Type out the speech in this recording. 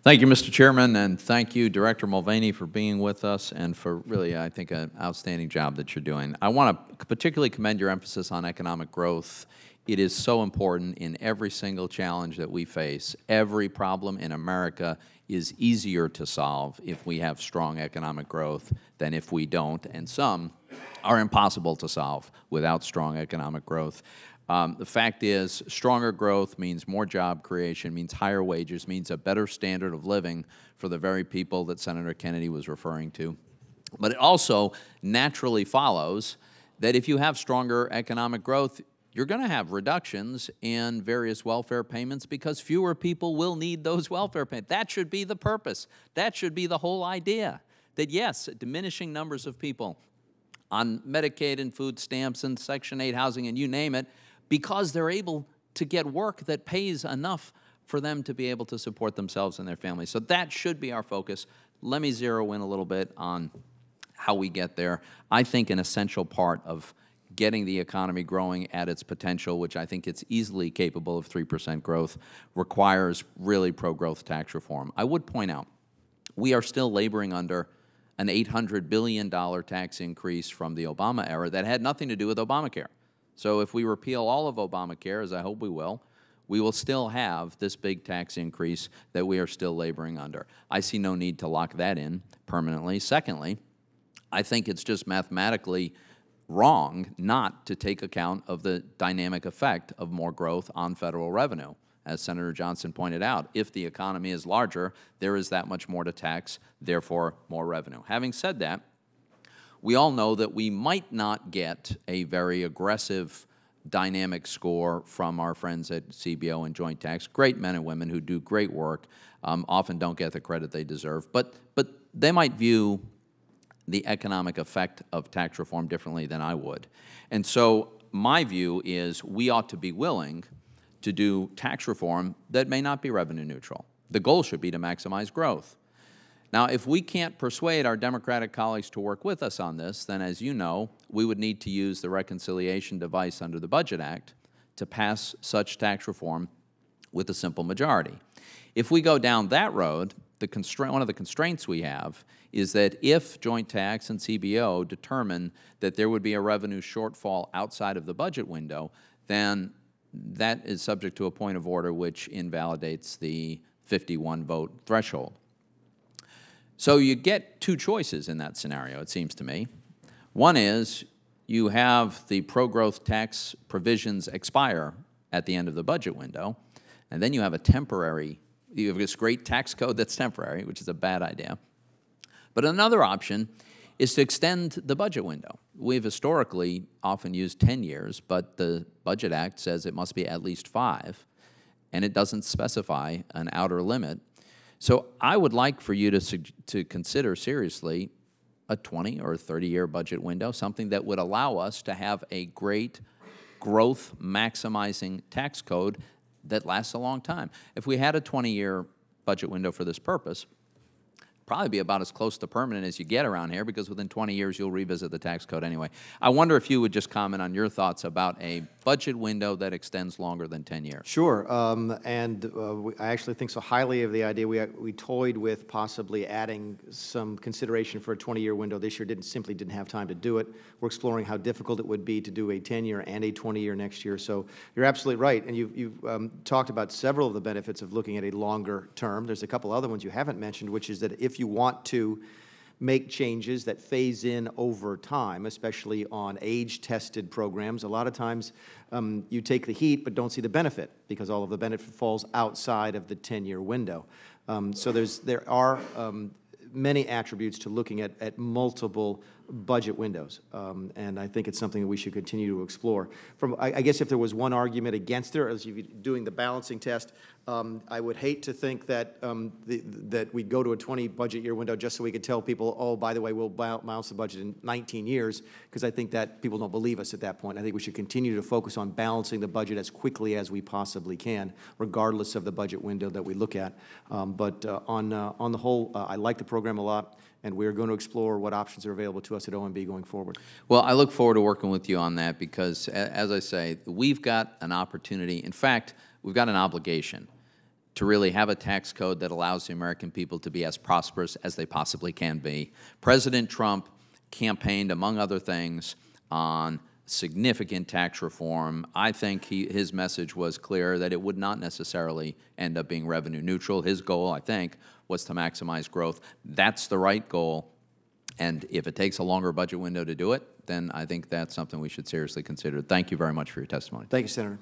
Thank you, Mr. Chairman, and thank you, Director Mulvaney, for being with us and for really, I think, an outstanding job that you're doing. I want to particularly commend your emphasis on economic growth. It is so important in every single challenge that we face. Every problem in America is easier to solve if we have strong economic growth than if we don't, and some are impossible to solve without strong economic growth. The fact is, stronger growth means more job creation, means higher wages, means a better standard of living for the very people that Senator Kennedy was referring to. But it also naturally follows that if you have stronger economic growth, you're going to have reductions in various welfare payments because fewer people will need those welfare payments. That should be the purpose. That should be the whole idea, that yes, diminishing numbers of people on Medicaid and food stamps and Section 8 housing and you name it, because they're able to get work that pays enough for them to be able to support themselves and their families. So that should be our focus. Let me zero in a little bit on how we get there. I think an essential part of getting the economy growing at its potential, which I think it's easily capable of 3% growth, requires really pro-growth tax reform. I would point out, we are still laboring under an $800 billion tax increase from the Obama era that had nothing to do with Obamacare. So if we repeal all of Obamacare, as I hope we will still have this big tax increase that we are still laboring under. I see no need to lock that in permanently. Secondly, I think it's just mathematically wrong not to take account of the dynamic effect of more growth on federal revenue. As Senator Johnson pointed out, if the economy is larger, there is that much more to tax, therefore more revenue. Having said that, we all know that we might not get a very aggressive dynamic score from our friends at CBO and Joint Tax. Great men and women who do great work, often don't get the credit they deserve, but they might view the economic effect of tax reform differently than I would. And so my view is we ought to be willing to do tax reform that may not be revenue neutral. The goal should be to maximize growth. Now, if we can't persuade our Democratic colleagues to work with us on this, then as you know, we would need to use the reconciliation device under the Budget Act to pass such tax reform with a simple majority. If we go down that road, one of the constraints we have is that if Joint Tax and CBO determine that there would be a revenue shortfall outside of the budget window, then that is subject to a point of order which invalidates the 51-vote threshold. So you get two choices in that scenario, it seems to me. One is you have the pro-growth tax provisions expire at the end of the budget window, and then you have you have this great tax code that's temporary, which is a bad idea. But another option is to extend the budget window. We've historically often used 10 years, but the Budget Act says it must be at least 5, and it doesn't specify an outer limit. So I would like for you to consider seriously a 20 or 30-year budget window, something that would allow us to have a great growth-maximizing tax code that lasts a long time. If we had a 20-year budget window for this purpose, probably be about as close to permanent as you get around here, because within 20 years you'll revisit the tax code anyway. I wonder if you would just comment on your thoughts about a budget window that extends longer than 10 years. Sure, I actually think so highly of the idea. We toyed with possibly adding some consideration for a 20-year window this year, simply didn't have time to do it. We're exploring how difficult it would be to do a 10-year and a 20-year next year. So you're absolutely right, and you've talked about several of the benefits of looking at a longer term. There's a couple other ones you haven't mentioned, which is that if you want to make changes that phase in over time, especially on age-tested programs, a lot of times you take the heat but don't see the benefit because all of the benefit falls outside of the 10-year window. So there are many attributes to looking at multiple budget windows, and I think it's something that we should continue to explore. I guess if there was one argument against it, as you're doing the balancing test, I would hate to think that that we'd go to a 20 budget year window just so we could tell people, oh, by the way, we'll balance the budget in 19 years, because I think that people don't believe us at that point. I think we should continue to focus on balancing the budget as quickly as we possibly can, regardless of the budget window that we look at. On the whole, I like the program a lot, and we're going to explore what options are available to us at OMB going forward. Well, I look forward to working with you on that because, as I say, we've got an opportunity. In fact, we've got an obligation to really have a tax code that allows the American people to be as prosperous as they possibly can be. President Trump campaigned, among other things, on significant tax reform. I think his message was clear that it would not necessarily end up being revenue neutral. His goal, I think, was to maximize growth. That's the right goal. And if it takes a longer budget window to do it, then I think that's something we should seriously consider. Thank you very much for your testimony. Thank you, Senator.